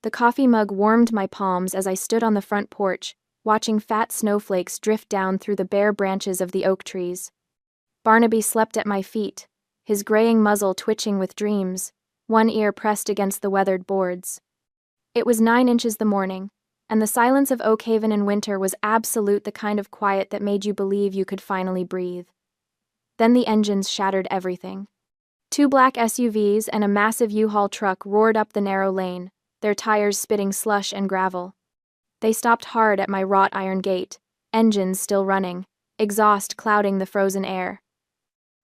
The coffee mug warmed my palms as I stood on the front porch, watching fat snowflakes drift down through the bare branches of the oak trees. Barnaby slept at my feet, his graying muzzle twitching with dreams, one ear pressed against the weathered boards. It was 9 inches the morning, and the silence of Oak Haven in winter was absolute, the kind of quiet that made you believe you could finally breathe. Then the engines shattered everything. 2 black SUVs and a massive U-Haul truck roared up the narrow lane, their tires spitting slush and gravel. They stopped hard at my wrought iron gate, engines still running, exhaust clouding the frozen air.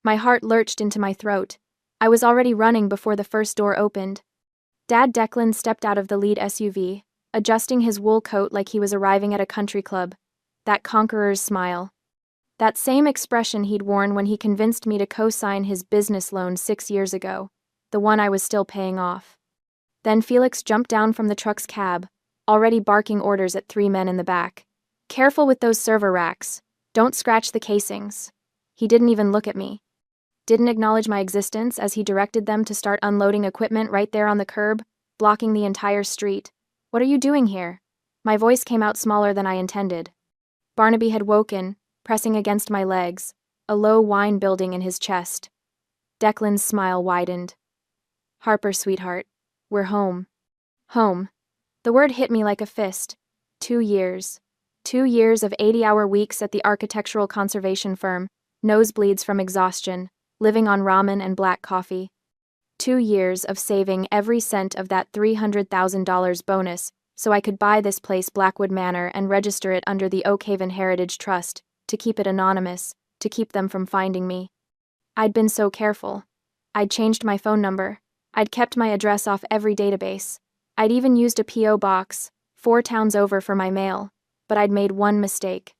My heart lurched into my throat. I was already running before the first door opened. Dad Declan stepped out of the lead SUV, adjusting his wool coat like he was arriving at a country club. That conqueror's smile. That same expression he'd worn when he convinced me to co-sign his business loan 6 years ago, the one I was still paying off. Then Felix jumped down from the truck's cab, already barking orders at 3 men in the back. "Careful with those server racks. Don't scratch the casings." He didn't even look at me. Didn't acknowledge my existence as he directed them to start unloading equipment right there on the curb, blocking the entire street. "What are you doing here?" My voice came out smaller than I intended. Barnaby had woken, pressing against my legs, a low whine building in his chest. Declan's smile widened. "Harper, sweetheart, we're home." Home. The word hit me like a fist. 2 years. 2 years of 80-hour weeks at the architectural conservation firm, nosebleeds from exhaustion, living on ramen and black coffee. 2 years of saving every cent of that $300,000 bonus so I could buy this place, Blackwood Manor, and register it under the Oak Haven Heritage Trust, to keep it anonymous, to keep them from finding me. I'd been so careful. I'd changed my phone number. I'd kept my address off every database. I'd even used a P.O. box, 4 towns over, for my mail. But I'd made one mistake.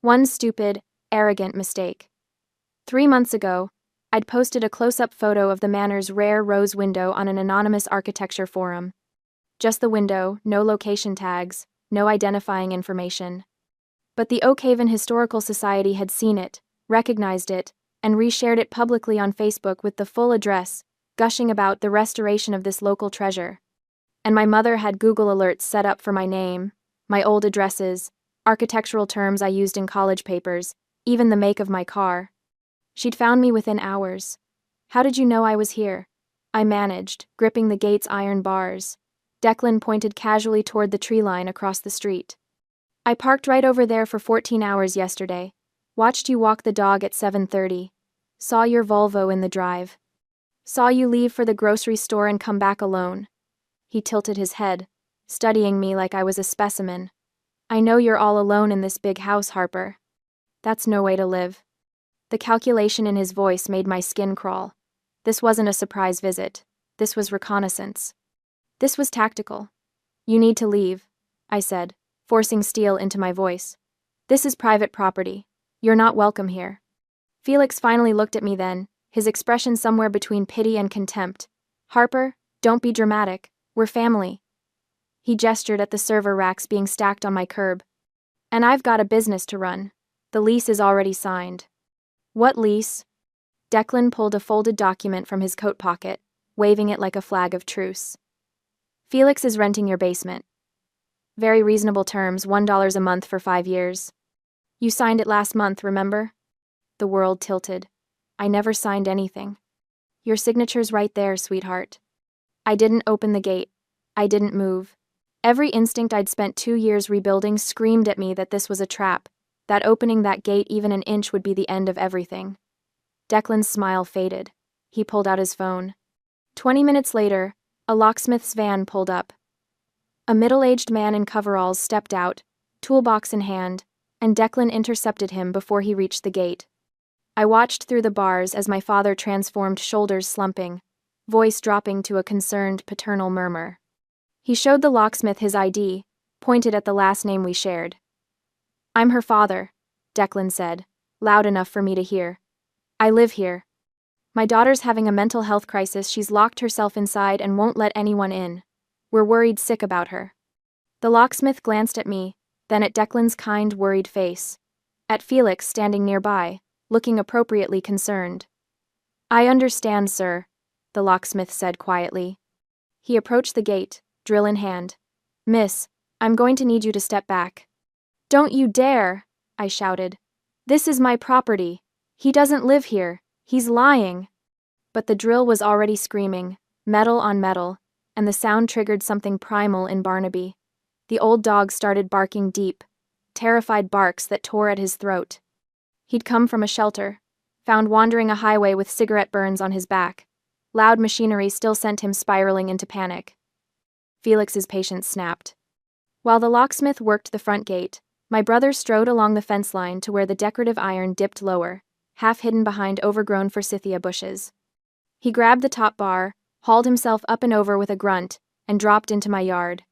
One stupid, arrogant mistake. 3 months ago, I'd posted a close-up photo of the Manor's rare rose window on an anonymous architecture forum. Just the window, no location tags, no identifying information. But the Oak Haven Historical Society had seen it, recognized it, and reshared it publicly on Facebook with the full address, gushing about the restoration of this local treasure. And my mother had Google alerts set up for my name, my old addresses, architectural terms I used in college papers, even the make of my car. She'd found me within hours. "How did you know I was here?" I managed, gripping the gate's iron bars. Declan pointed casually toward the tree line across the street. "I parked right over there for 14 hours yesterday. Watched you walk the dog at 7:30. Saw your Volvo in the drive. Saw you leave for the grocery store and come back alone." He tilted his head, studying me like I was a specimen. "I know you're all alone in this big house, Harper. That's no way to live." The calculation in his voice made my skin crawl. This wasn't a surprise visit. This was reconnaissance. This was tactical. "You need to leave," I said, forcing steel into my voice. "This is private property. You're not welcome here." Felix finally looked at me then, his expression somewhere between pity and contempt. "Harper, don't be dramatic. We're family." He gestured at the server racks being stacked on my curb. "And I've got a business to run. The lease is already signed." "What lease?" Declan pulled a folded document from his coat pocket, waving it like a flag of truce. "Felix is renting your basement. Very reasonable terms, $1 a month for 5 years. You signed it last month, remember?" The world tilted. "I never signed anything." "Your signature's right there, sweetheart." I didn't open the gate. I didn't move. Every instinct I'd spent 2 years rebuilding screamed at me that this was a trap, that opening that gate even an inch would be the end of everything. Declan's smile faded. He pulled out his phone. 20 minutes later, a locksmith's van pulled up. A middle-aged man in coveralls stepped out, toolbox in hand, and Declan intercepted him before he reached the gate. I watched through the bars as my father transformed, shoulders slumping, voice dropping to a concerned, paternal murmur. He showed the locksmith his ID, pointed at the last name we shared. "I'm her father," Declan said, loud enough for me to hear. "I live here. My daughter's having a mental health crisis. She's locked herself inside and won't let anyone in. We're worried sick about her." The locksmith glanced at me, then at Declan's kind, worried face, at Felix standing nearby, looking appropriately concerned. "I understand, sir," the locksmith said quietly. He approached the gate, drill in hand. "Miss, I'm going to need you to step back." "Don't you dare!" I shouted. "This is my property. He doesn't live here. He's lying." But the drill was already screaming, metal on metal, and the sound triggered something primal in Barnaby. The old dog started barking deep, terrified barks that tore at his throat. He'd come from a shelter, found wandering a highway with cigarette burns on his back. Loud machinery still sent him spiraling into panic. Felix's patience snapped. While the locksmith worked the front gate, my brother strode along the fence line to where the decorative iron dipped lower, half hidden behind overgrown forsythia bushes. He grabbed the top bar, hauled himself up and over with a grunt, and dropped into my yard.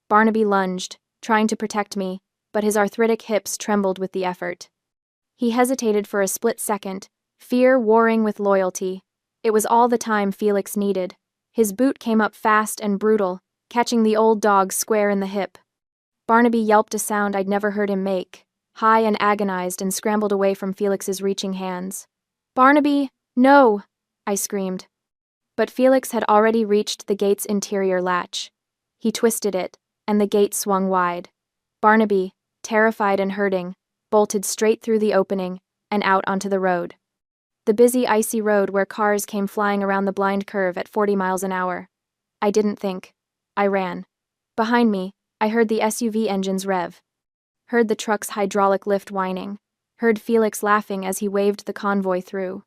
Barnaby lunged, trying to protect me, but his arthritic hips trembled with the effort. He hesitated for a split second, fear warring with loyalty. It was all the time Felix needed. His boot came up fast and brutal, catching the old dog square in the hip. Barnaby yelped a sound I'd never heard him make, high and agonized, and scrambled away from Felix's reaching hands. "Barnaby, no!" I screamed. But Felix had already reached the gate's interior latch. He twisted it, and the gate swung wide. Barnaby, terrified and hurting, bolted straight through the opening and out onto the road. The busy, icy road where cars came flying around the blind curve at 40 miles an hour. I didn't think. I ran. Behind me, I heard the SUV engines rev. Heard the truck's hydraulic lift whining. Heard Felix laughing as he waved the convoy through.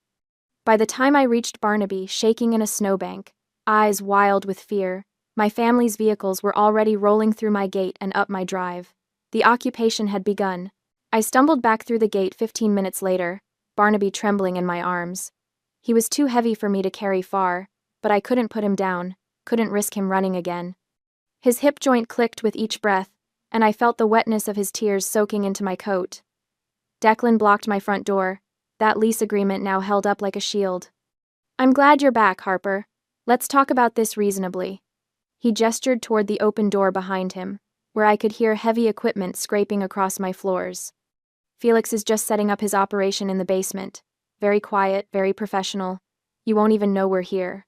By the time I reached Barnaby, shaking in a snowbank, eyes wild with fear, my family's vehicles were already rolling through my gate and up my drive. The occupation had begun. I stumbled back through the gate 15 minutes later, Barnaby trembling in my arms. He was too heavy for me to carry far, but I couldn't put him down, couldn't risk him running again. His hip joint clicked with each breath, and I felt the wetness of his tears soaking into my coat. Declan blocked my front door, that lease agreement now held up like a shield. "I'm glad you're back, Harper. Let's talk about this reasonably." He gestured toward the open door behind him, where I could hear heavy equipment scraping across my floors. "Felix is just setting up his operation in the basement. Very quiet, very professional. You won't even know we're here."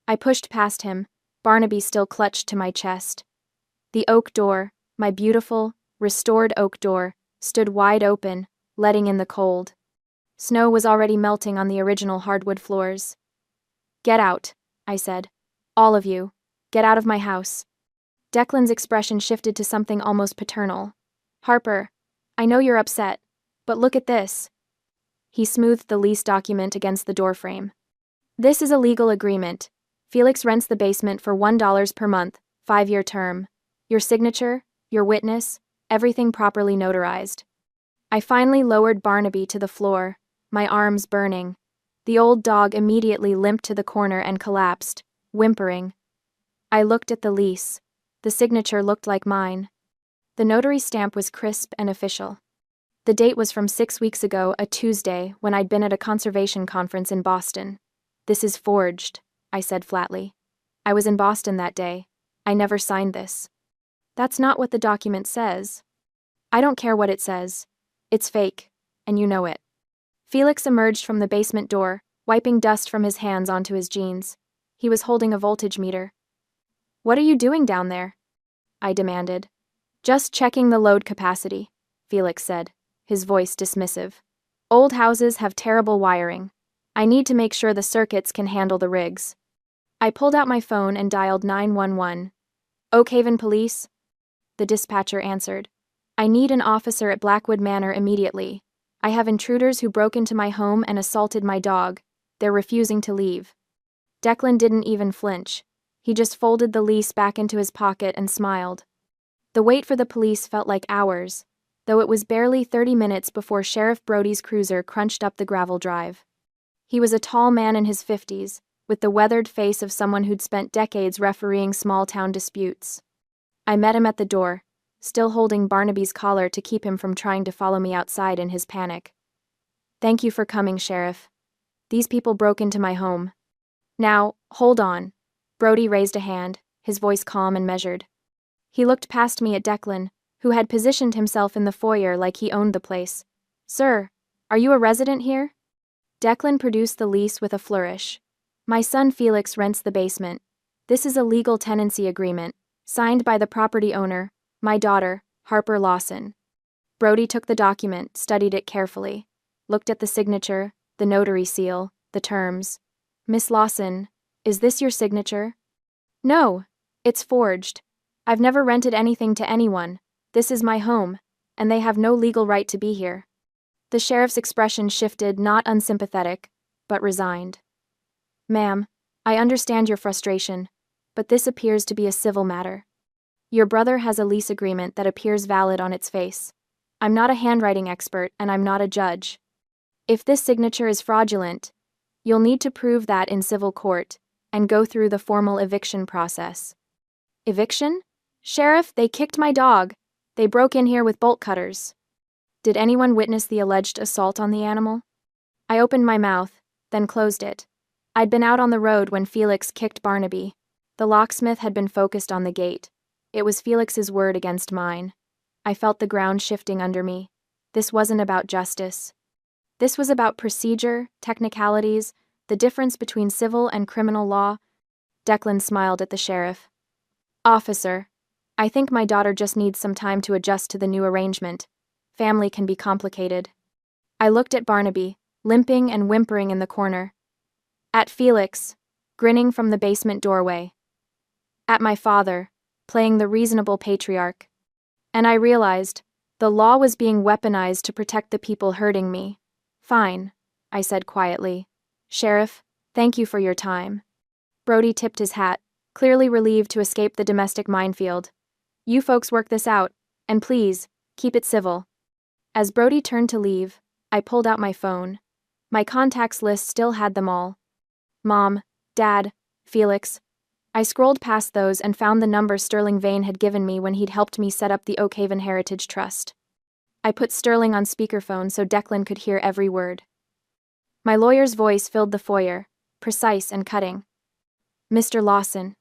I pushed past him, Barnaby still clutched to my chest. The oak door, my beautiful, restored oak door, stood wide open, letting in the cold. Snow was already melting on the original hardwood floors. "Get out," I said. "All of you. Get out of my house." Declan's expression shifted to something almost paternal. "Harper, I know you're upset, but look at this." He smoothed the lease document against the doorframe. "This is a legal agreement. Felix rents the basement for $1 per month, 5-year term. Your signature, your witness, everything properly notarized." I finally lowered Barnaby to the floor, my arms burning. The old dog immediately limped to the corner and collapsed, whimpering. I looked at the lease. The signature looked like mine. The notary stamp was crisp and official. The date was from 6 weeks ago, a Tuesday, when I'd been at a conservation conference in Boston. "This is forged," I said flatly. "I was in Boston that day. I never signed this." "That's not what the document says." "I don't care what it says. It's fake, and you know it." Felix emerged from the basement door, wiping dust from his hands onto his jeans. He was holding a voltage meter. "What are you doing down there?" I demanded. "Just checking the load capacity," Felix said, his voice dismissive. "Old houses have terrible wiring. I need to make sure the circuits can handle the rigs." I pulled out my phone and dialed 911. "Oak Haven Police?" The dispatcher answered. "I need an officer at Blackwood Manor immediately. I have intruders who broke into my home and assaulted my dog. They're refusing to leave." Declan didn't even flinch. He just folded the lease back into his pocket and smiled. The wait for the police felt like hours, though it was barely 30 minutes before Sheriff Brody's cruiser crunched up the gravel drive. He was a tall man in his 50s, with the weathered face of someone who'd spent decades refereeing small-town disputes. I met him at the door, still holding Barnaby's collar to keep him from trying to follow me outside in his panic. "Thank you for coming, Sheriff. These people broke into my home." "Now, hold on." Brody raised a hand, his voice calm and measured. He looked past me at Declan, who had positioned himself in the foyer like he owned the place. "Sir, are you a resident here?" Declan produced the lease with a flourish. "My son Felix rents the basement. This is a legal tenancy agreement. Signed by the property owner, my daughter, Harper Lawson. Brody took the document, studied it carefully, looked at the signature, the notary seal, the terms. Miss Lawson, is this your signature? No, it's forged. I've never rented anything to anyone. This is my home, and they have no legal right to be here. The sheriff's expression shifted, not unsympathetic, but resigned. Ma'am, I understand your frustration, but this appears to be a civil matter. Your brother has a lease agreement that appears valid on its face. I'm not a handwriting expert, and I'm not a judge. If this signature is fraudulent, you'll need to prove that in civil court and go through the formal eviction process. Eviction? Sheriff, they kicked my dog. They broke in here with bolt cutters. Did anyone witness the alleged assault on the animal? I opened my mouth, then closed it. I'd been out on the road when Felix kicked Barnaby. The locksmith had been focused on the gate. It was Felix's word against mine. I felt the ground shifting under me. This wasn't about justice. This was about procedure, technicalities, the difference between civil and criminal law. Declan smiled at the sheriff. Officer, I think my daughter just needs some time to adjust to the new arrangement. Family can be complicated. I looked at Barnaby, limping and whimpering in the corner. At Felix, grinning from the basement doorway. At my father, playing the reasonable patriarch. And I realized, the law was being weaponized to protect the people hurting me. Fine, I said quietly. Sheriff, thank you for your time. Brody tipped his hat, clearly relieved to escape the domestic minefield. You folks work this out, and please, keep it civil. As Brody turned to leave, I pulled out my phone. My contacts list still had them all. Mom, Dad, Felix. I scrolled past those and found the number Sterling Vane had given me when he'd helped me set up the Oakhaven Heritage Trust. I put Sterling on speakerphone so Declan could hear every word. My lawyer's voice filled the foyer, precise and cutting. Mr. Lawson,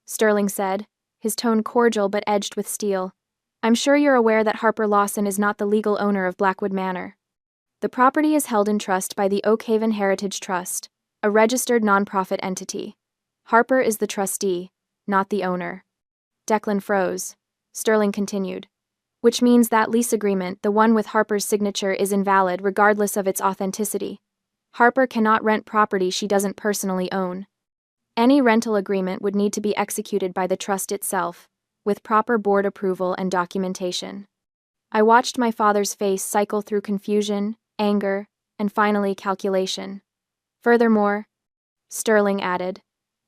Sterling said, his tone cordial but edged with steel. I'm sure you're aware that Harper Lawson is not the legal owner of Blackwood Manor. The property is held in trust by the Oakhaven Heritage Trust, a registered nonprofit entity. Harper is the trustee, not the owner. Declan froze. Sterling continued. Which means that lease agreement, the one with Harper's signature, is invalid regardless of its authenticity. Harper cannot rent property she doesn't personally own. Any rental agreement would need to be executed by the trust itself, with proper board approval and documentation. I watched my father's face cycle through confusion, anger, and finally calculation. Furthermore, Sterling added,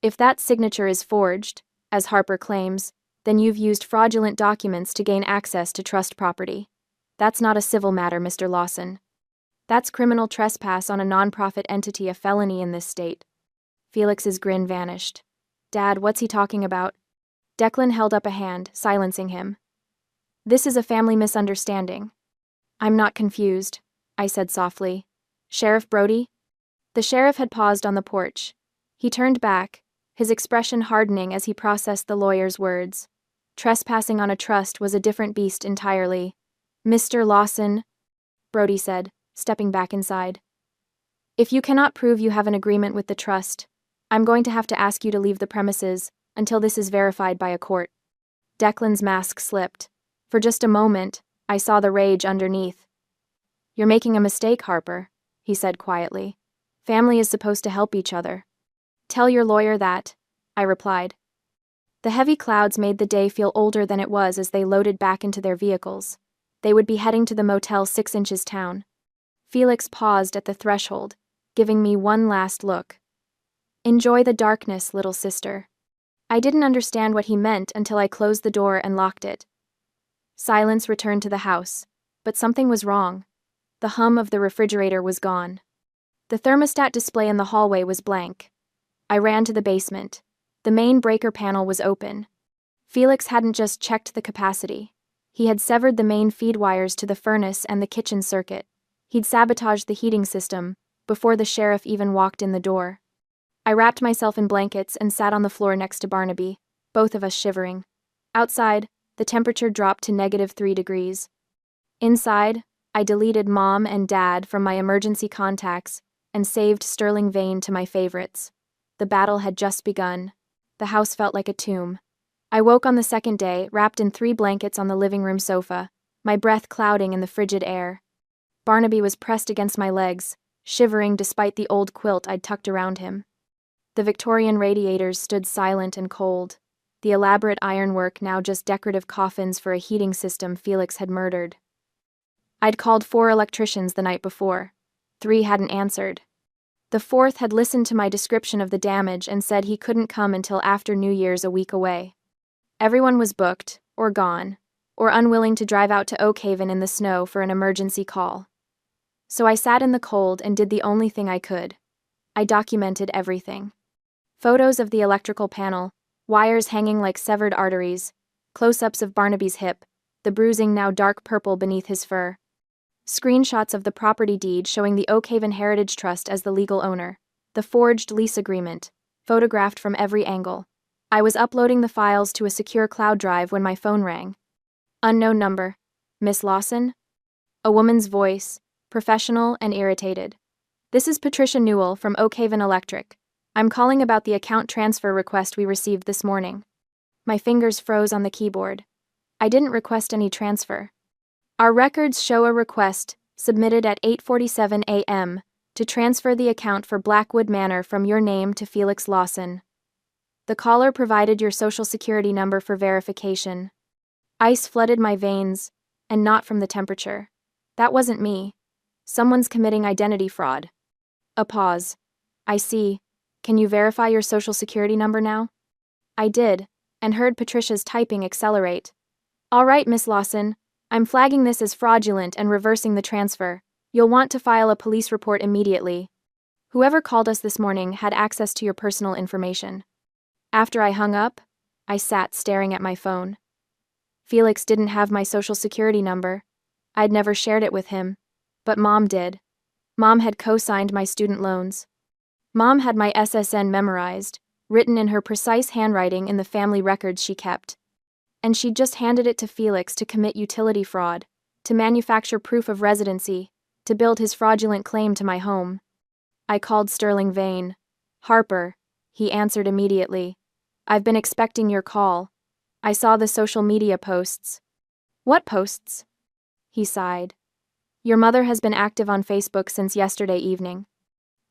if that signature is forged, as Harper claims, then you've used fraudulent documents to gain access to trust property. That's not a civil matter, Mr. Lawson. That's criminal trespass on a nonprofit entity, a felony in this state. Felix's grin vanished. Dad, what's he talking about? Declan held up a hand, silencing him. This is a family misunderstanding. I'm not confused, I said softly. Sheriff Brody? The sheriff had paused on the porch. He turned back, his expression hardening as he processed the lawyer's words. Trespassing on a trust was a different beast entirely. Mr. Lawson, Brody said, stepping back inside. If you cannot prove you have an agreement with the trust, I'm going to have to ask you to leave the premises until this is verified by a court. Declan's mask slipped. For just a moment, I saw the rage underneath. You're making a mistake, Harper, he said quietly. Family is supposed to help each other. Tell your lawyer that, I replied. The heavy clouds made the day feel older than it was as they loaded back into their vehicles. They would be heading to the Motel 6 Inches town. Felix paused at the threshold, giving me one last look. Enjoy the darkness, little sister. I didn't understand what he meant until I closed the door and locked it. Silence returned to the house, but something was wrong. The hum of the refrigerator was gone. The thermostat display in the hallway was blank. I ran to the basement. The main breaker panel was open. Felix hadn't just checked the capacity. He had severed the main feed wires to the furnace and the kitchen circuit. He'd sabotaged the heating system before the sheriff even walked in the door. I wrapped myself in blankets and sat on the floor next to Barnaby, both of us shivering. Outside, the temperature dropped to -3 degrees. Inside, I deleted Mom and Dad from my emergency contacts and saved Sterling Vane to my favorites. The battle had just begun. The house felt like a tomb. I woke on the second day, wrapped in 3 blankets on the living room sofa, my breath clouding in the frigid air. Barnaby was pressed against my legs, shivering despite the old quilt I'd tucked around him. The Victorian radiators stood silent and cold, the elaborate ironwork now just decorative coffins for a heating system Felix had murdered. I'd called 4 electricians the night before. 3 hadn't answered. The 4th had listened to my description of the damage and said he couldn't come until after New Year's, a week away. Everyone was booked, or gone, or unwilling to drive out to Oakhaven in the snow for an emergency call. So I sat in the cold and did the only thing I could. I documented everything. Photos of the electrical panel, wires hanging like severed arteries, close-ups of Barnaby's hip, the bruising now dark purple beneath his fur. Screenshots of the property deed showing the Oakhaven Heritage Trust as the legal owner, the forged lease agreement, photographed from every angle. I was uploading the files to a secure cloud drive when my phone rang. Unknown number. Miss Lawson? A woman's voice, professional and irritated. This is Patricia Newell from Oakhaven Electric. I'm calling about the account transfer request we received this morning. My fingers froze on the keyboard. I didn't request any transfer. Our records show a request, submitted at 8:47 a.m., to transfer the account for Blackwood Manor from your name to Felix Lawson. The caller provided your social security number for verification. Ice flooded my veins, and not from the temperature. That wasn't me. Someone's committing identity fraud. A pause. I see. Can you verify your social security number now? I did, and heard Patricia's typing accelerate. All right, Miss Lawson. I'm flagging this as fraudulent and reversing the transfer. You'll want to file a police report immediately. Whoever called us this morning had access to your personal information. After I hung up, I sat staring at my phone. Felix didn't have my social security number. I'd never shared it with him. But Mom did. Mom had co-signed my student loans. Mom had my SSN memorized, written in her precise handwriting in the family records she kept. And she'd just handed it to Felix to commit utility fraud, to manufacture proof of residency, to build his fraudulent claim to my home. I called Sterling Vane. Harper, he answered immediately. I've been expecting your call. I saw the social media posts. What posts? He sighed. Your mother has been active on Facebook since yesterday evening.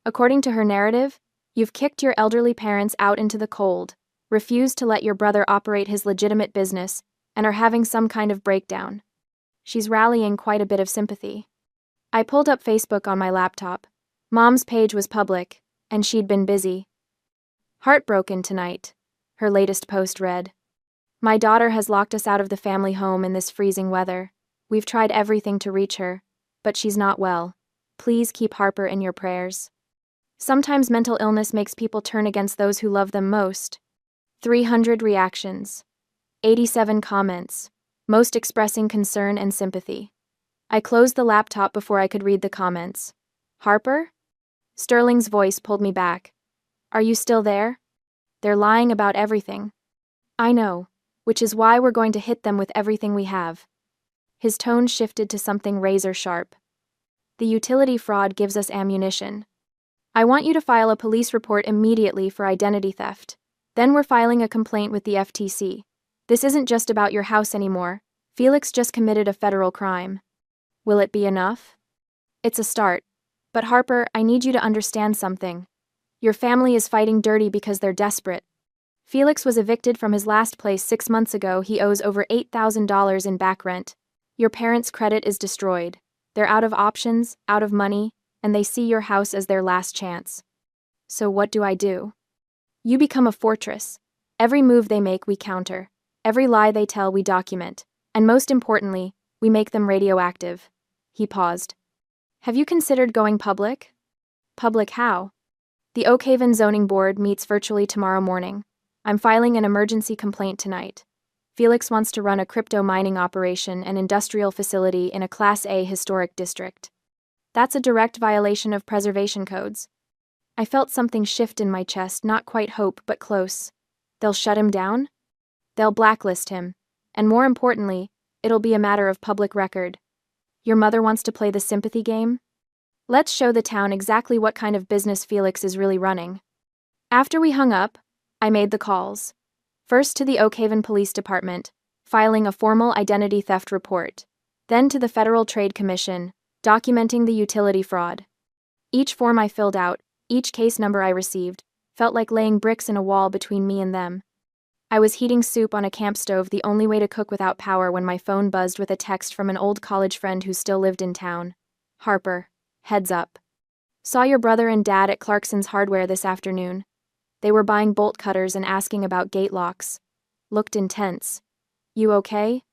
According to her narrative, you've kicked your elderly parents out into the cold, refused to let your brother operate his legitimate business, and are having some kind of breakdown. She's rallying quite a bit of sympathy. I pulled up Facebook on my laptop. Mom's page was public, and she'd been busy. Heartbroken tonight, her latest post read. My daughter has locked us out of the family home in this freezing weather. We've tried everything to reach her, but she's not well. Please keep Harper in your prayers. Sometimes mental illness makes people turn against those who love them most. 300 reactions. 87 comments, most expressing concern and sympathy. I closed the laptop before I could read the comments. Harper? Sterling's voice pulled me back. Are you still there? They're lying about everything. I know, which is why we're going to hit them with everything we have. His tone shifted to something razor-sharp. The utility fraud gives us ammunition. I want you to file a police report immediately for identity theft. Then we're filing a complaint with the FTC. This isn't just about your house anymore. Felix just committed a federal crime. Will it be enough? It's a start. But Harper, I need you to understand something. Your family is fighting dirty because they're desperate. Felix was evicted from his last place 6 months ago. He owes over $8,000 in back rent. Your parents' credit is destroyed. They're out of options, out of money, and they see your house as their last chance. So what do? You become a fortress. Every move they make, we counter. Every lie they tell, we document. And most importantly, we make them radioactive. He paused. Have you considered going public? Public how? The Oakhaven Zoning Board meets virtually tomorrow morning. I'm filing an emergency complaint tonight. Felix wants to run a crypto mining operation and industrial facility in a Class A historic district. That's a direct violation of preservation codes. I felt something shift in my chest, not quite hope, but close. They'll shut him down? They'll blacklist him. And more importantly, it'll be a matter of public record. Your mother wants to play the sympathy game? Let's show the town exactly what kind of business Felix is really running. After we hung up, I made the calls. First to the Oakhaven Police Department, filing a formal identity theft report. Then to the Federal Trade Commission, documenting the utility fraud. Each form I filled out, each case number I received, felt like laying bricks in a wall between me and them. I was heating soup on a camp stove, the only way to cook without power, when my phone buzzed with a text from an old college friend who still lived in town. Harper, heads up. Saw your brother and dad at Clarkson's Hardware this afternoon. They were buying bolt cutters and asking about gate locks. Looked intense. You okay?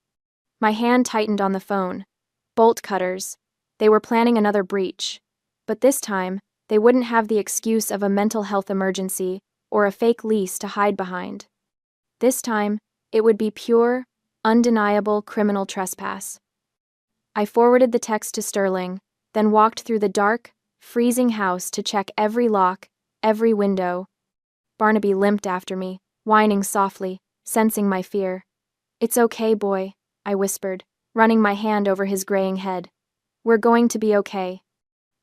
My hand tightened on the phone. Bolt cutters. They were planning another breach. But this time, they wouldn't have the excuse of a mental health emergency or a fake lease to hide behind. This time, it would be pure, undeniable criminal trespass. I forwarded the text to Sterling, then walked through the dark, freezing house to check every lock, every window. Barnaby limped after me, whining softly, sensing my fear. It's okay, boy, I whispered, running my hand over his graying head. We're going to be okay.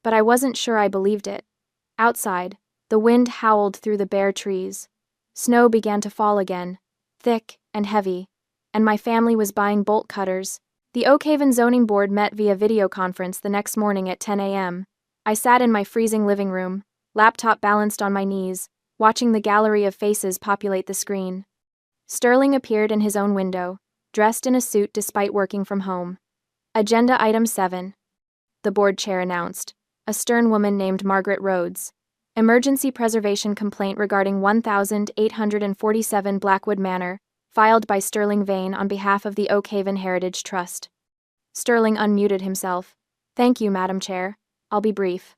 But I wasn't sure I believed it. Outside, the wind howled through the bare trees. Snow began to fall again, thick and heavy, and my family was buying bolt cutters. The Oakhaven Zoning Board met via video conference the next morning at 10 a.m. I sat in my freezing living room, laptop balanced on my knees, watching the gallery of faces populate the screen. Sterling appeared in his own window, dressed in a suit despite working from home. Agenda Item 7. The board chair announced. A stern woman named Margaret Rhodes. Emergency preservation complaint regarding 1847 Blackwood Manor, filed by Sterling Vane on behalf of the Oakhaven Heritage Trust. Sterling unmuted himself. Thank you, Madam Chair. I'll be brief.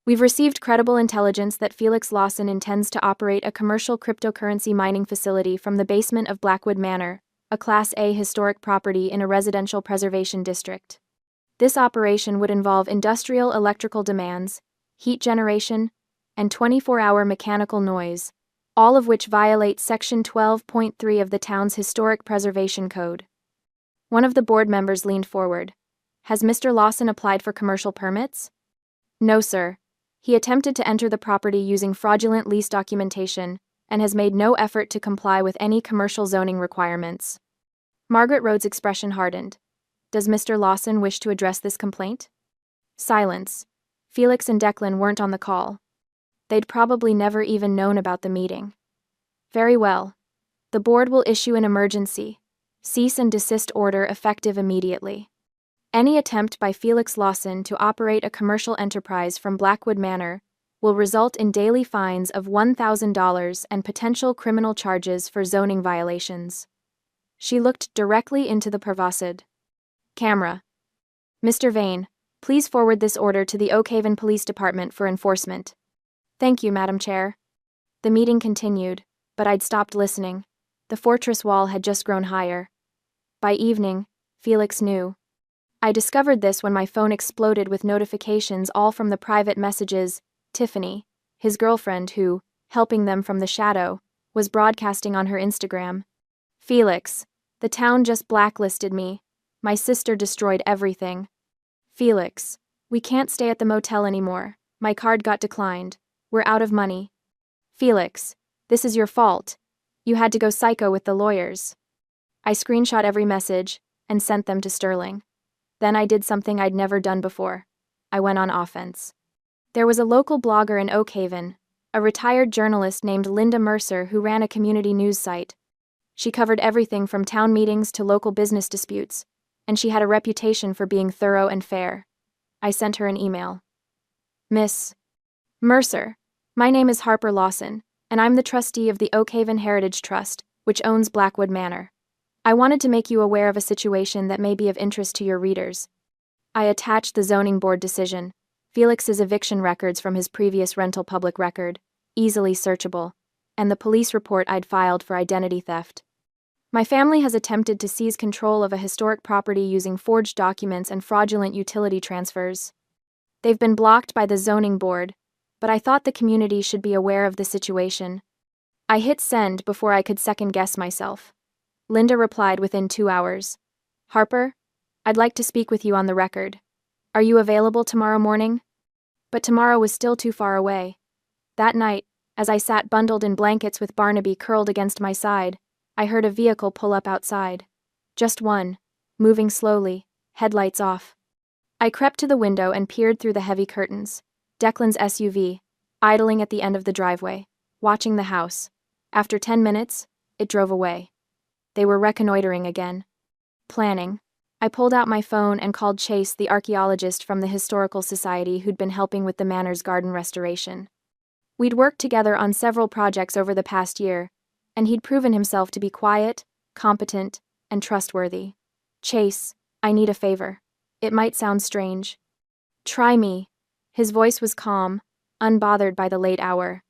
We've received credible intelligence that Felix Lawson intends to operate a commercial cryptocurrency mining facility from the basement of Blackwood Manor, a Class A historic property in a residential preservation district. This operation would involve industrial electrical demands, heat generation, and 24-hour mechanical noise, all of which violate Section 12.3 of the town's Historic Preservation Code. One of the board members leaned forward. Has Mr. Lawson applied for commercial permits? No, sir. He attempted to enter the property using fraudulent lease documentation and has made no effort to comply with any commercial zoning requirements. Margaret Rhodes' expression hardened. Does Mr. Lawson wish to address this complaint? Silence. Felix and Declan weren't on the call. They'd probably never even known about the meeting. Very well. The board will issue an emergency, cease and desist order effective immediately. Any attempt by Felix Lawson to operate a commercial enterprise from Blackwood Manor will result in daily fines of $1,000 and potential criminal charges for zoning violations. She looked directly into the Pravasad. Camera. Mr. Vane, please forward this order to the Oakhaven Police Department for enforcement. Thank you, Madam Chair. The meeting continued, but I'd stopped listening. The fortress wall had just grown higher. By evening, Felix knew. I discovered this when my phone exploded with notifications, all from the private messages Tiffany, his girlfriend who, helping them from the shadow, was broadcasting on her Instagram. Felix, the town just blacklisted me. My sister destroyed everything. Felix, we can't stay at the motel anymore. My card got declined. We're out of money. Felix, this is your fault. You had to go psycho with the lawyers. I screenshot every message and sent them to Sterling. Then I did something I'd never done before. I went on offense. There was a local blogger in Oakhaven, a retired journalist named Linda Mercer who ran a community news site. She covered everything from town meetings to local business disputes, and she had a reputation for being thorough and fair. I sent her an email. Miss Mercer, my name is Harper Lawson, and I'm the trustee of the Oakhaven Heritage Trust, which owns Blackwood Manor. I wanted to make you aware of a situation that may be of interest to your readers. I attached the zoning board decision, Felix's eviction records from his previous rental public record, easily searchable, and the police report I'd filed for identity theft. My family has attempted to seize control of a historic property using forged documents and fraudulent utility transfers. They've been blocked by the zoning board, but I thought the community should be aware of the situation. I hit send before I could second-guess myself. Linda replied within 2 hours. Harper, I'd like to speak with you on the record. Are you available tomorrow morning? But tomorrow was still too far away. That night, as I sat bundled in blankets with Barnaby curled against my side, I heard a vehicle pull up outside. Just one, moving slowly, headlights off. I crept to the window and peered through the heavy curtains. Declan's SUV, idling at the end of the driveway, watching the house. After 10 minutes, it drove away. They were reconnoitering again. Planning. I pulled out my phone and called Chase, the archaeologist from the Historical Society who'd been helping with the Manor's garden restoration. We'd worked together on several projects over the past year, and he'd proven himself to be quiet, competent, and trustworthy. Chase, I need a favor. It might sound strange. Try me. His voice was calm, unbothered by the late hour.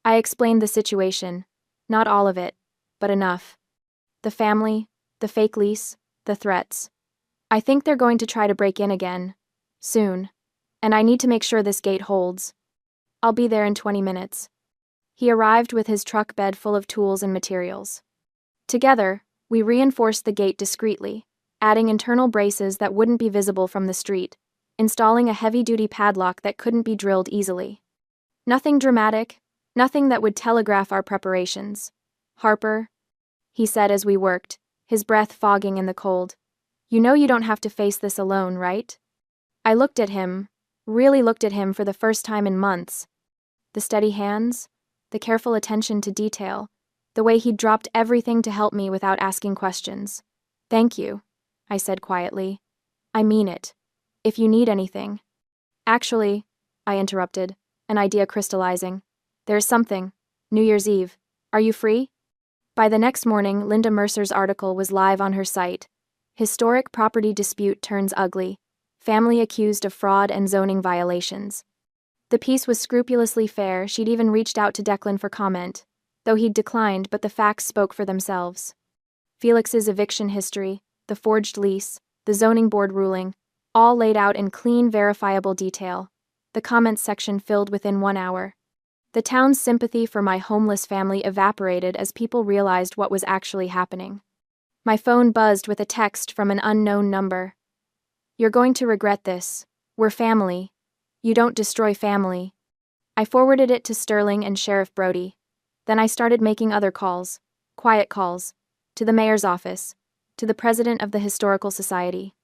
I explained the situation. Not all of it, but enough. The family, the fake lease, the threats. I think they're going to try to break in again. Soon. And I need to make sure this gate holds. I'll be there in 20 minutes. He arrived with his truck bed full of tools and materials. Together, we reinforced the gate discreetly, adding internal braces that wouldn't be visible from the street, installing a heavy-duty padlock that couldn't be drilled easily. Nothing dramatic, nothing that would telegraph our preparations. Harper, he said as we worked, his breath fogging in the cold. You know you don't have to face this alone, right? I looked at him, really looked at him for the first time in months. The steady hands, the careful attention to detail, the way he'd dropped everything to help me without asking questions. Thank you, I said quietly. I mean it. If you need anything. Actually, I interrupted, an idea crystallizing. There's something. New Year's Eve. Are you free? By the next morning, Linda Mercer's article was live on her site. Historic property dispute turns ugly. Family accused of fraud and zoning violations. The piece was scrupulously fair. She'd even reached out to Declan for comment, though he'd declined, but the facts spoke for themselves. Felix's eviction history, the forged lease, the zoning board ruling, all laid out in clean, verifiable detail. The comments section filled within 1 hour. The town's sympathy for my homeless family evaporated as people realized what was actually happening. My phone buzzed with a text from an unknown number. You're going to regret this. We're family. You don't destroy family. I forwarded it to Sterling and Sheriff Brody. Then I started making other calls, quiet calls, to the mayor's office, to the president of the Historical Society,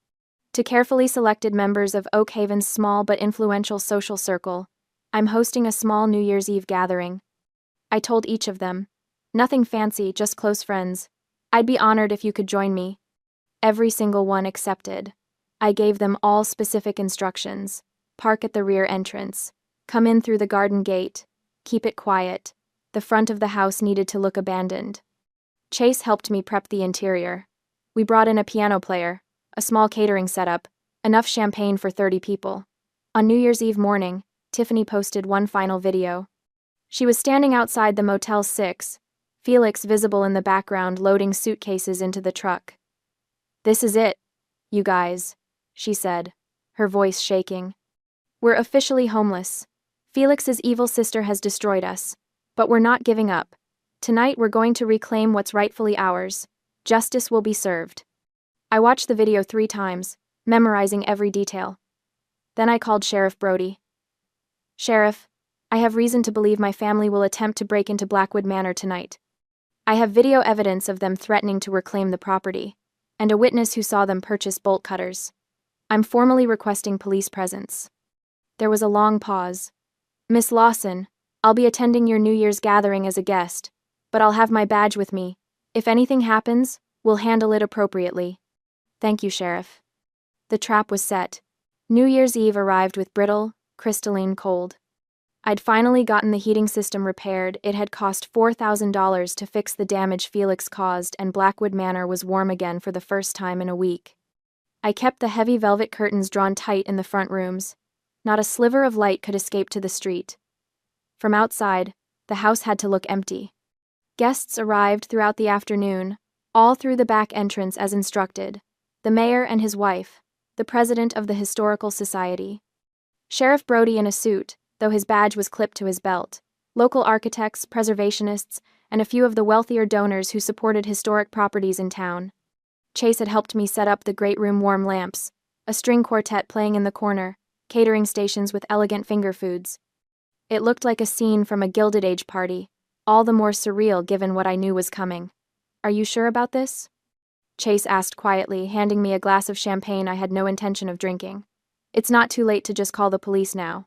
to carefully selected members of Oak Haven's small but influential social circle. I'm hosting a small New Year's Eve gathering. I told each of them. Nothing fancy, just close friends. I'd be honored if you could join me. Every single one accepted. I gave them all specific instructions. Park at the rear entrance. Come in through the garden gate. Keep it quiet. The front of the house needed to look abandoned. Chase helped me prep the interior. We brought in a piano player, a small catering setup, enough champagne for 30 people. On New Year's Eve morning, Tiffany posted one final video. She was standing outside the Motel 6, Felix visible in the background loading suitcases into the truck. This is it, you guys, she said, her voice shaking. We're officially homeless. Felix's evil sister has destroyed us, but we're not giving up. Tonight we're going to reclaim what's rightfully ours. Justice will be served. I watched the video 3 times, memorizing every detail. Then I called Sheriff Brody. Sheriff, I have reason to believe my family will attempt to break into Blackwood Manor tonight. I have video evidence of them threatening to reclaim the property, and a witness who saw them purchase bolt cutters. I'm formally requesting police presence. There was a long pause. Miss Lawson, I'll be attending your New Year's gathering as a guest, but I'll have my badge with me. If anything happens, we'll handle it appropriately. Thank you, Sheriff. The trap was set. New Year's Eve arrived with brittle, crystalline cold. I'd finally gotten the heating system repaired. It had cost $4,000 to fix the damage Felix caused, and Blackwood Manor was warm again for the first time in a week. I kept the heavy velvet curtains drawn tight in the front rooms. Not a sliver of light could escape to the street. From outside, the house had to look empty. Guests arrived throughout the afternoon, all through the back entrance as instructed. The mayor and his wife, the president of the Historical Society. Sheriff Brody in a suit, though his badge was clipped to his belt. Local architects, preservationists, and a few of the wealthier donors who supported historic properties in town. Chase had helped me set up the great room warm lamps, a string quartet playing in the corner, catering stations with elegant finger foods. It looked like a scene from a Gilded Age party, all the more surreal given what I knew was coming. Are you sure about this? Chase asked quietly, handing me a glass of champagne I had no intention of drinking. It's not too late to just call the police now.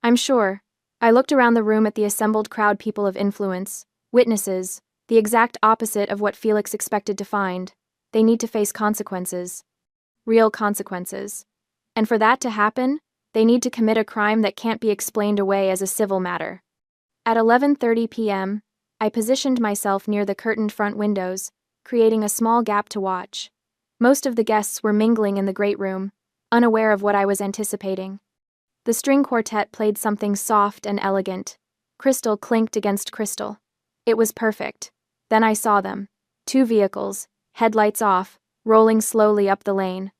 I'm sure. I looked around the room at the assembled crowd, people of influence, witnesses, the exact opposite of what Felix expected to find. They need to face consequences. Real consequences. And for that to happen, they need to commit a crime that can't be explained away as a civil matter. At 11:30 p.m., I positioned myself near the curtained front windows, creating a small gap to watch. Most of the guests were mingling in the great room, unaware of what I was anticipating. The string quartet played something soft and elegant. Crystal clinked against crystal. It was perfect. Then I saw them. 2 vehicles, headlights off, rolling slowly up the lane.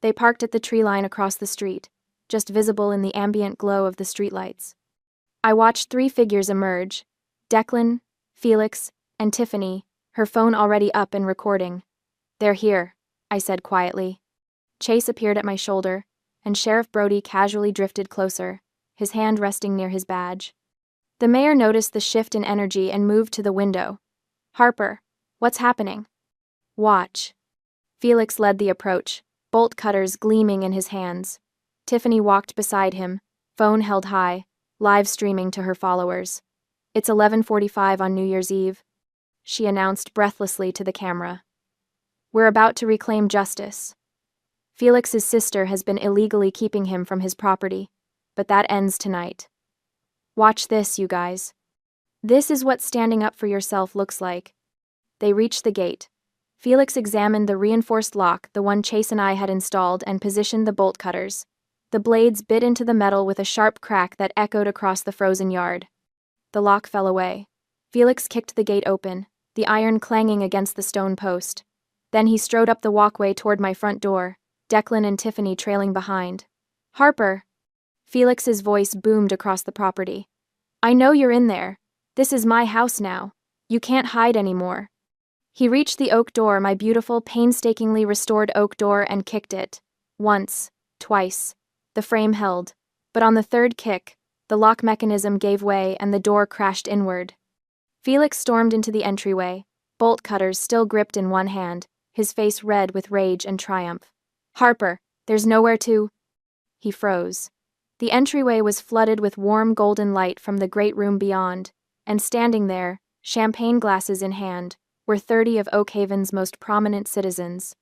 They parked at the tree line across the street, just visible in the ambient glow of the streetlights. I watched 3 figures emerge: Declan, Felix, and Tiffany, her phone already up and recording. They're here, I said quietly. Chase appeared at my shoulder, and Sheriff Brody casually drifted closer, his hand resting near his badge. The mayor noticed the shift in energy and moved to the window. Harper, what's happening? Watch. Felix led the approach, bolt cutters gleaming in his hands. Tiffany walked beside him, phone held high, live streaming to her followers. It's 11:45 on New Year's Eve, she announced breathlessly to the camera. We're about to reclaim justice. Felix's sister has been illegally keeping him from his property, but that ends tonight. Watch this, you guys. This is what standing up for yourself looks like. They reached the gate. Felix examined the reinforced lock, the one Chase and I had installed, and positioned the bolt cutters. The blades bit into the metal with a sharp crack that echoed across the frozen yard. The lock fell away. Felix kicked the gate open, the iron clanging against the stone post. Then he strode up the walkway toward my front door, Declan and Tiffany trailing behind. Harper! Felix's voice boomed across the property. I know you're in there. This is my house now. You can't hide anymore. He reached the oak door, my beautiful, painstakingly restored oak door, and kicked it. Once, twice. The frame held. But on the third kick, the lock mechanism gave way and the door crashed inward. Felix stormed into the entryway, bolt cutters still gripped in one hand, his face red with rage and triumph. Harper, there's nowhere to... He froze. The entryway was flooded with warm golden light from the great room beyond, and standing there, champagne glasses in hand, were 30 of Oak Haven's most prominent citizens.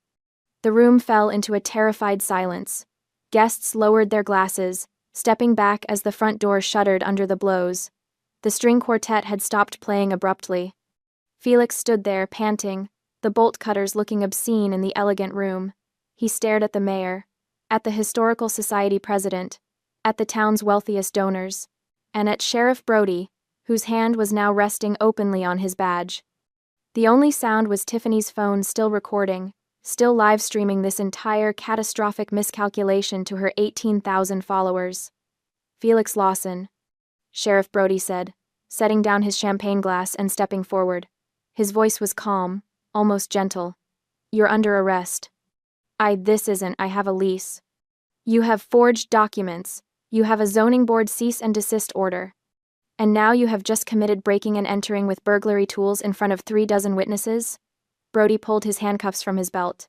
The room fell into a terrified silence. Guests lowered their glasses, stepping back as the front door shuddered under the blows. The string quartet had stopped playing abruptly. Felix stood there, panting, the bolt cutters looking obscene in the elegant room. He stared at the mayor, at the Historical Society president, at the town's wealthiest donors, and at Sheriff Brody, whose hand was now resting openly on his badge. The only sound was Tiffany's phone still recording, still live streaming this entire catastrophic miscalculation to her 18,000 followers. Felix Lawson, Sheriff Brody said, setting down his champagne glass and stepping forward. His voice was calm, almost gentle. You're under arrest. I have a lease. You have forged documents. You have a zoning board cease and desist order. And now you have just committed breaking and entering with burglary tools in front of 36 witnesses? Brody pulled his handcuffs from his belt.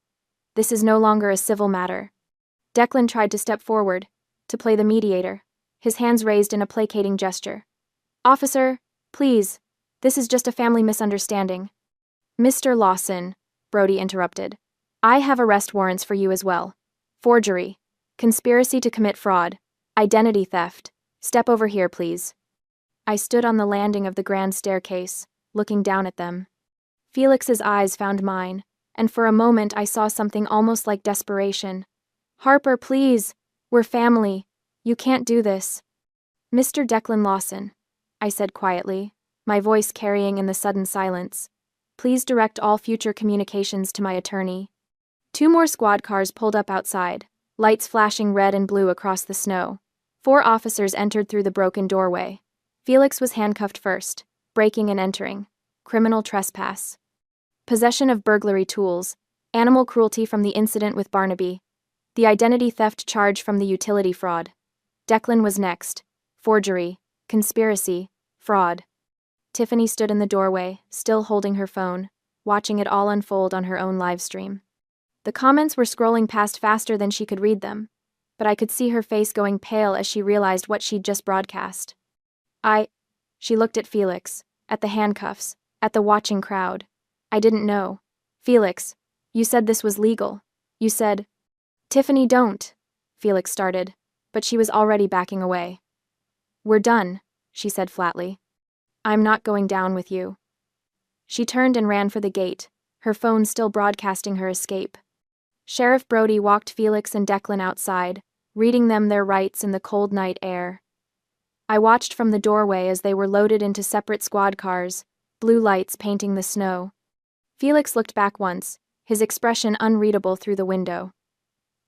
This is no longer a civil matter. Declan tried to step forward, to play the mediator, his hands raised in a placating gesture. Officer, please, this is just a family misunderstanding. Mr. Lawson, Brody interrupted. I have arrest warrants for you as well. Forgery, conspiracy to commit fraud, identity theft. Step over here, please. I stood on the landing of the grand staircase, looking down at them. Felix's eyes found mine, and for a moment I saw something almost like desperation. Harper, please. We're family. You can't do this. Mr. Declan Lawson, I said quietly, my voice carrying in the sudden silence. Please direct all future communications to my attorney. 2 more squad cars pulled up outside, lights flashing red and blue across the snow. 4 officers entered through the broken doorway. Felix was handcuffed first, breaking and entering. Criminal trespass. Possession of burglary tools. Animal cruelty from the incident with Barnaby. The identity theft charge from the utility fraud. Declan was next. Forgery. Conspiracy. Fraud. Tiffany stood in the doorway, still holding her phone. watching it all unfold on her own live stream. The comments were scrolling past faster than she could read them, but I could see her face going pale as she realized what she'd just broadcast. She looked at Felix, at the handcuffs, at the watching crowd. I didn't know. Felix, you said this was legal. You said. Tiffany, don't. Felix started, but she was already backing away. We're done, she said flatly. I'm not going down with you. She turned and ran for the gate, her phone still broadcasting her escape. Sheriff Brody walked Felix and Declan outside, reading them their rights in the cold night air. I watched from the doorway as they were loaded into separate squad cars, blue lights painting the snow. Felix looked back once, his expression unreadable through the window.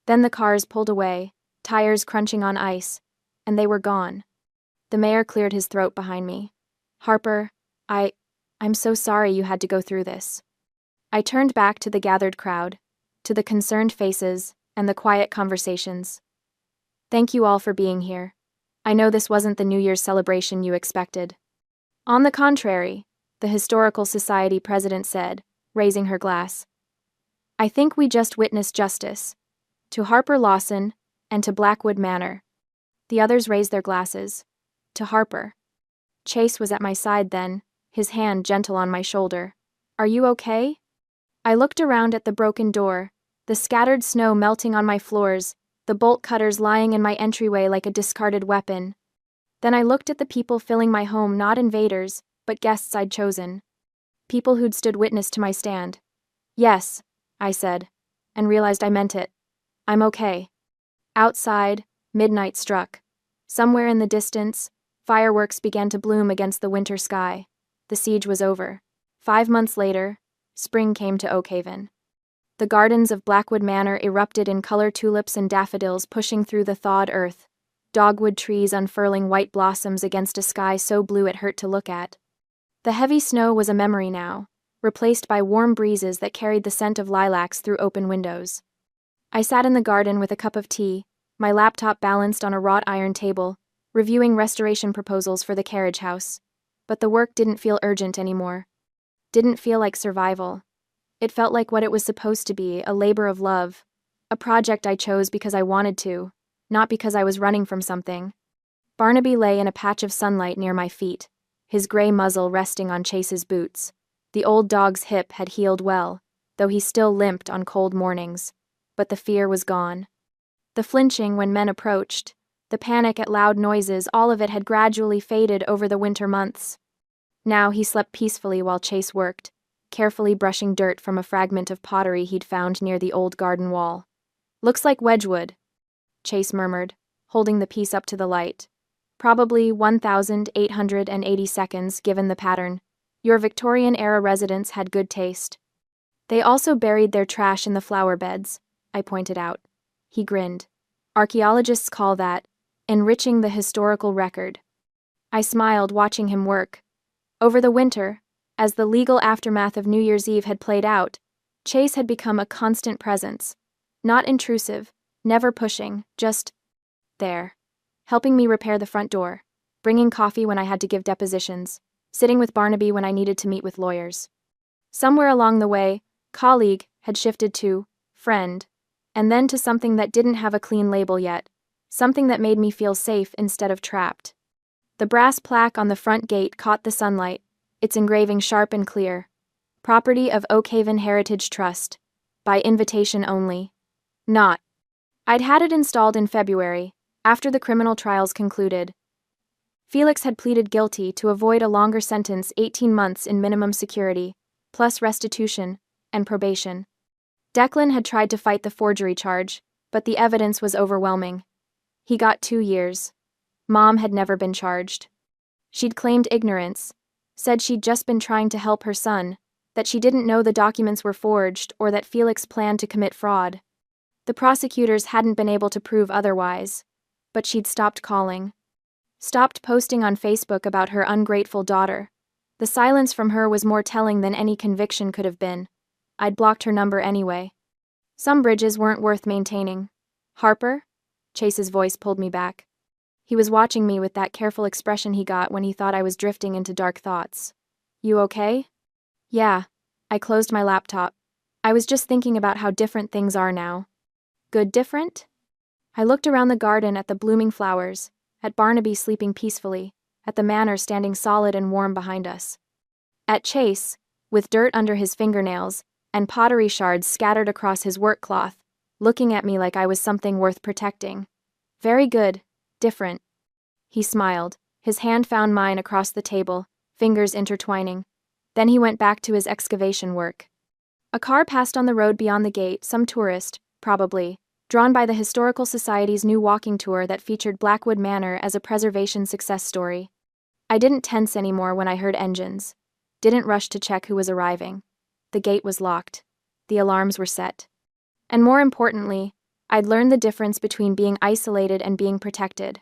Then the cars pulled away, tires crunching on ice, and they were gone. The mayor cleared his throat behind me. Harper, I'm so sorry you had to go through this. I turned back to the gathered crowd, to the concerned faces, and the quiet conversations. Thank you all for being here. I know this wasn't the New Year's celebration you expected. On the contrary, the Historical Society president said, raising her glass. I think we just witnessed justice. To Harper Lawson, and to Blackwood Manor. The others raised their glasses. To Harper. Chase was at my side then, his hand gentle on my shoulder. Are you okay? I looked around at the broken door, the scattered snow melting on my floors, the bolt cutters lying in my entryway like a discarded weapon. Then I looked at the people filling my home, not invaders, but guests I'd chosen. People who'd stood witness to my stand. Yes, I said, and realized I meant it. I'm okay. Outside, midnight struck. Somewhere in the distance, fireworks began to bloom against the winter sky. The siege was over. 5 months later, spring came to Oakhaven. The gardens of Blackwood Manor erupted in color tulips and daffodils pushing through the thawed earth, dogwood trees unfurling white blossoms against a sky so blue it hurt to look at. The heavy snow was a memory now, replaced by warm breezes that carried the scent of lilacs through open windows. I sat in the garden with a cup of tea, my laptop balanced on a wrought iron table, reviewing restoration proposals for the carriage house. But the work didn't feel urgent anymore. Didn't feel like survival. It felt like what it was supposed to be, a labor of love. A project I chose because I wanted to, not because I was running from something. Barnaby lay in a patch of sunlight near my feet, his gray muzzle resting on Chase's boots. The old dog's hip had healed well, though he still limped on cold mornings. But the fear was gone. The flinching when men approached, the panic at loud noises, all of it had gradually faded over the winter months. Now he slept peacefully while Chase worked, carefully brushing dirt from a fragment of pottery he'd found near the old garden wall. Looks like Wedgwood, Chase murmured, holding the piece up to the light. Probably 1,880 seconds, given the pattern. Your Victorian-era residents had good taste. They also buried their trash in the flower beds, I pointed out. He grinned. Archaeologists call that enriching the historical record. I smiled, watching him work. Over the winter, as the legal aftermath of New Year's Eve had played out, Chase had become a constant presence. Not intrusive, never pushing, just there. Helping me repair the front door, bringing coffee when I had to give depositions, sitting with Barnaby when I needed to meet with lawyers. Somewhere along the way, colleague had shifted to friend, and then to something that didn't have a clean label yet, something that made me feel safe instead of trapped. The brass plaque on the front gate caught the sunlight, its engraving sharp and clear. Property of Oakhaven Heritage Trust. By invitation only. Not. I'd had it installed in February, after the criminal trials concluded. Felix had pleaded guilty to avoid a longer sentence, 18 months in minimum security, plus restitution and probation. Declan had tried to fight the forgery charge, but the evidence was overwhelming. He got 2 years. Mom had never been charged. She'd claimed ignorance, said she'd just been trying to help her son, that she didn't know the documents were forged or that Felix planned to commit fraud. The prosecutors hadn't been able to prove otherwise, but she'd stopped calling. Stopped posting on Facebook about her ungrateful daughter. The silence from her was more telling than any conviction could have been. I'd blocked her number anyway. Some bridges weren't worth maintaining. Harper? Chase's voice pulled me back. He was watching me with that careful expression he got when he thought I was drifting into dark thoughts. You okay? Yeah, I closed my laptop. I was just thinking about how different things are now. Good different? I looked around the garden at the blooming flowers, at Barnaby sleeping peacefully, at the manor standing solid and warm behind us. At Chase, with dirt under his fingernails, and pottery shards scattered across his work cloth, looking at me like I was something worth protecting. Very good, different. He smiled. His hand found mine across the table, fingers intertwining. Then he went back to his excavation work. A car passed on the road beyond the gate, some tourist, probably, drawn by the Historical Society's new walking tour that featured Blackwood Manor as a preservation success story. I didn't tense anymore when I heard engines. Didn't rush to check who was arriving. The gate was locked. The alarms were set. And more importantly, I'd learned the difference between being isolated and being protected.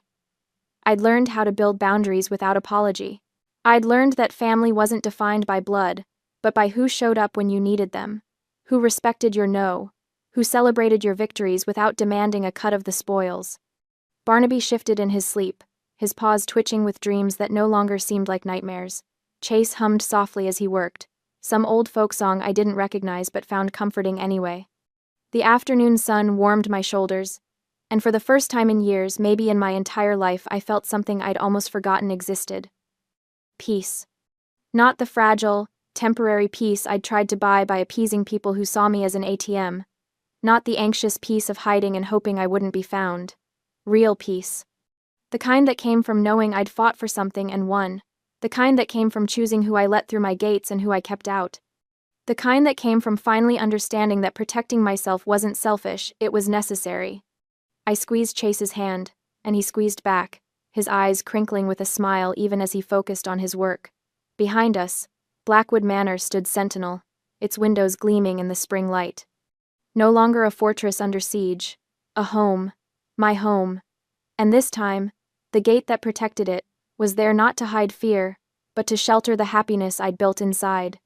I'd learned how to build boundaries without apology. I'd learned that family wasn't defined by blood, but by who showed up when you needed them, who respected your no, who celebrated your victories without demanding a cut of the spoils. Barnaby shifted in his sleep, his paws twitching with dreams that no longer seemed like nightmares. Chase hummed softly as he worked, some old folk song I didn't recognize but found comforting anyway. The afternoon sun warmed my shoulders, and for the first time in years, maybe in my entire life, I felt something I'd almost forgotten existed. Peace. Not the fragile, temporary peace I'd tried to buy by appeasing people who saw me as an ATM. Not the anxious peace of hiding and hoping I wouldn't be found. Real peace. The kind that came from knowing I'd fought for something and won. The kind that came from choosing who I let through my gates and who I kept out. The kind that came from finally understanding that protecting myself wasn't selfish, it was necessary. I squeezed Chase's hand, and he squeezed back, his eyes crinkling with a smile even as he focused on his work. Behind us, Blackwood Manor stood sentinel, its windows gleaming in the spring light. No longer a fortress under siege, a home, my home. And this time, the gate that protected it was there not to hide fear, but to shelter the happiness I'd built inside.